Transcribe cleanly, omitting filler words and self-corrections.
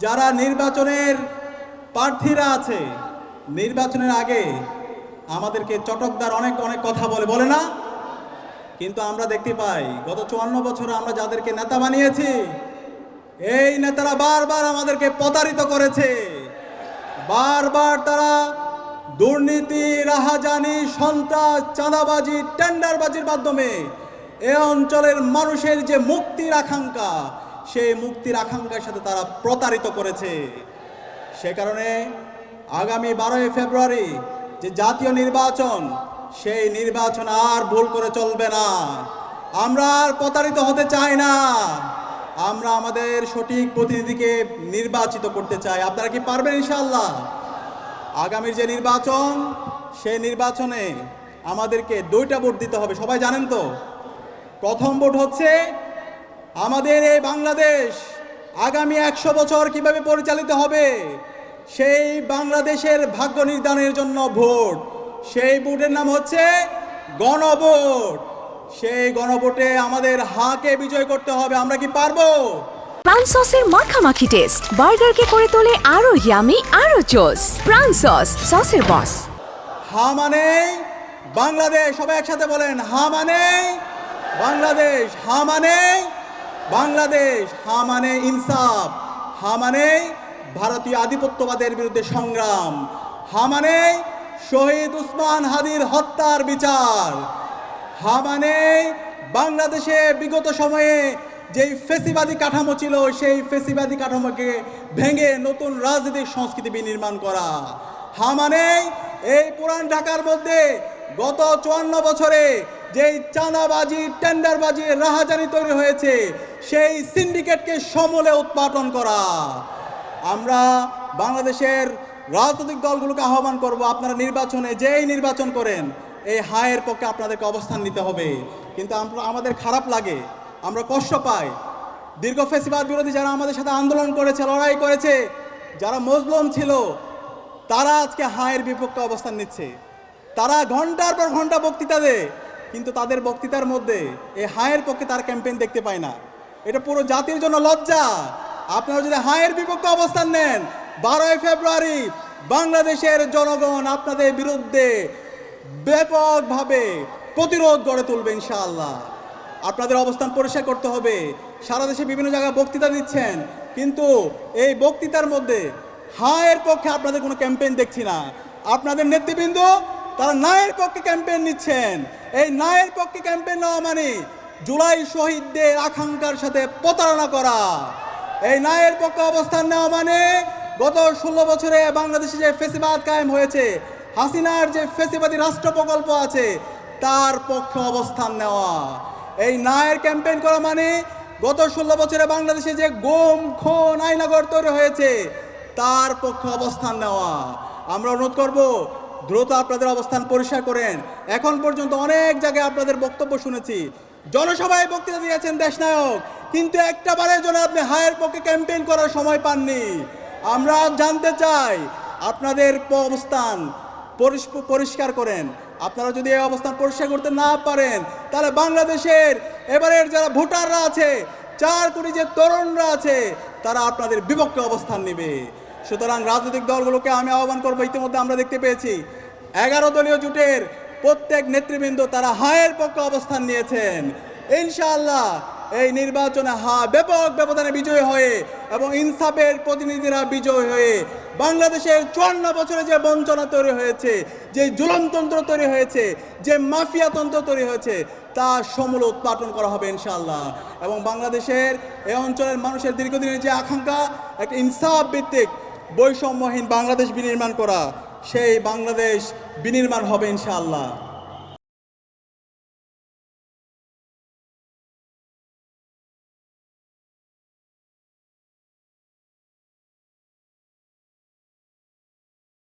যারা নির্বাচনের প্রার্থীরা আছে, নির্বাচনের আগে আমাদেরকে চটকদার অনেক অনেক কথা বলে না? কিন্তু আমরা দেখতে পাই গত 54 বছর আমরা যাদেরকে নেতা বানিয়েছি, এই নেতারা বারবার আমাদেরকে প্রতারিত করেছে। বারবার তারা দুর্নীতি, রাহাজানি, সন্ত্রাস, চাঁদাবাজি, টেন্ডারবাজির মাধ্যমে এ অঞ্চলের মানুষের যে মুক্তির আকাঙ্ক্ষা, সেই মুক্তির আকাঙ্ক্ষার সাথে তারা প্রতারিত করেছে। সে কারণে আগামী 12 ফেব্রুয়ারি যে জাতীয় নির্বাচন, সেই নির্বাচন আর ভুল করে চলবে না। আমরা আর প্রতারিত হতে চাই না। আমরা আমাদের সঠিক প্রতিনিধিকে নির্বাচিত করতে চাই। আপনারা কি পারবেন ইনশাআল্লাহ? আগামীর যে নির্বাচন, সেই নির্বাচনে আমাদেরকে 2টা ভোট দিতে হবে। সবাই জানেন তো? প্রথম ভোট হচ্ছে আমাদের এই বাংলাদেশ আগামী 100 বছর কিভাবে পরিচালিত হবে, সেই বাংলাদেশের ভাগ্য নির্ধারণের জন্য ভোট। সেই ভোটের নাম হচ্ছে গণভোট। সেই গণভোটে আমাদের হাকে বিজয় করতে হবে। আমরা কি পারবো? প্রাণ সসের মাখামাখি টেস্ট বার্গারকে করে তোলে আরো ইয়ামি, আরো জোস। প্রাণ সসের বস। হা মানে বাংলাদেশ। সবাই একসাথে বলেন, হা মানে বাংলাদেশ, হা মানে বাংলাদেশ, হা মানে ইনসাফ, হা মানে ভারতীয় আধিপত্যবাদের বিরুদ্ধে সংগ্রাম, হা মানে শহীদ উসমান হাদির হত্যার বিচার, হা মানে বাংলাদেশে বিগত সময়ে যেই ফেসিবাদী কাঠামো ছিল, সেই ফেসিবাদী কাঠামোকে ভেঙে নতুন রাজনৈতিক সংস্কৃতি বিনির্মাণ করা, হা মানে এই পুরান ঢাকার মধ্যে গত 54 বছরে যেই চাঁদাবাজি, টেন্ডারবাজি, রাহাজানি তৈরি হয়েছে, সেই সিন্ডিকেটকে সমূলে উৎপাটন করা। আমরা বাংলাদেশের রাজনৈতিক দলগুলোকে আহ্বান করব, আপনারা নির্বাচনে যেই নির্বাচন করেন, এই হায়ের পক্ষে আপনাদেরকে অবস্থান নিতে হবে। কিন্তু আমাদের খারাপ লাগে, আমরা কষ্ট পাই, দীর্ঘ ফেসিবাদ বিরোধী যারা আমাদের সাথে আন্দোলন করেছে, লড়াই করেছে, যারা মজলুম ছিল, তারা আজকে হায়ের বিপক্ষে অবস্থান নিচ্ছে। তারা ঘন্টার পর ঘন্টা বক্তৃতা দেয়, কিন্তু তাদের বক্তৃতার মধ্যে এই হায়ের পক্ষে তার ক্যাম্পেইন দেখতে পায় না। এটা পুরো জাতির জন্য লজ্জা। আপনারা যদি হায়ের বিপক্ষে অবস্থান নেন, 12 ফেব্রুয়ারি বাংলাদেশের জনগণ আপনাদের বিরুদ্ধে ব্যাপকভাবে প্রতিরোধ গড়ে তুলবে ইনশাআল্লাহ। আপনাদের অবস্থান পরিষ্কার করতে হবে। সারা দেশে বিভিন্ন জায়গায় বক্তৃতা দিচ্ছেন, কিন্তু এই বক্তৃতার মধ্যে হায়ের পক্ষে আপনাদের কোনো ক্যাম্পেইন দেখছি না। আপনাদের নেতৃবৃন্দ তারা নায়ের পক্ষে ক্যাম্পেইন নিচ্ছেন। এই নায়ের পক্ষে ক্যাম্পেইন নেওয়া মানে জুলাই শহীদদের আকাঙ্ক্ষার সাথে প্রতারণা করা। এই নায়ের পক্ষে অবস্থান নেওয়া মানে গত 16 বছরে বাংলাদেশে যে ফেসিবাদ কায়েম হয়েছে, হাসিনার যে ফেসিবাদী রাষ্ট্র প্রকল্প আছে, তার পক্ষে অবস্থান নেওয়া। এই নায়ের ক্যাম্পেইন করা মানে গত 16 বছরে বাংলাদেশে যে গুম, খুন, আয়নাঘর তৈরি হয়েছে, তার পক্ষে অবস্থান নেওয়া। আমরা অনুরোধ করব, দ্রুত আপনাদের অবস্থান পরিষ্কার করেন। এখন পর্যন্ত অনেক জায়গায় আপনাদের বক্তব্য শুনেছি, জনসভায় বক্তৃতা দিয়েছেন দেশনায়ক, কিন্তু একটা বারের জন্য আপনি হায়ের পক্ষে ক্যাম্পেইন করার সময় পাননি। আমরা জানতে চাই আপনাদের অবস্থান পরিষ্কার করেন। আপনারা যদি এই অবস্থান পরিষ্কার করতে না পারেন, তাহলে বাংলাদেশের এবারের যারা ভোটাররা আছে, 4 কোটি যে তরুণরা আছে, তারা আপনাদের বিপক্ষে অবস্থান নেবে। সুতরাং রাজনৈতিক দলগুলোকে আমি আহ্বান করবো, ইতিমধ্যে আমরা দেখতে পেয়েছি 11 দলীয় জোটের প্রত্যেক নেতৃবৃন্দ তারা হায়ের পক্ষে অবস্থান নিয়েছেন। ইনশাআল্লাহ এই নির্বাচনে ব্যাপক ব্যবধানে বিজয় হয়ে এবং ইনসাফের প্রতিনিধিরা বিজয় হয়ে বাংলাদেশের 54 বছরে যে বঞ্চনা তৈরি হয়েছে, যে জুলমতন্ত্র তৈরি হয়েছে, যে মাফিয়াতন্ত্র তৈরি হয়েছে, তা সমূলে উৎপাটন করা হবে ইনশাআল্লাহ। এবং বাংলাদেশের এই অঞ্চলের মানুষের দীর্ঘদিনের যে আকাঙ্ক্ষা, একটা ইনসাফ ভিত্তিক বৈষম্যহীন বাংলাদেশ বিনির্মাণ করা, সেই বাংলাদেশ বিনির্মাণ হবে ইনশাআল্লাহ।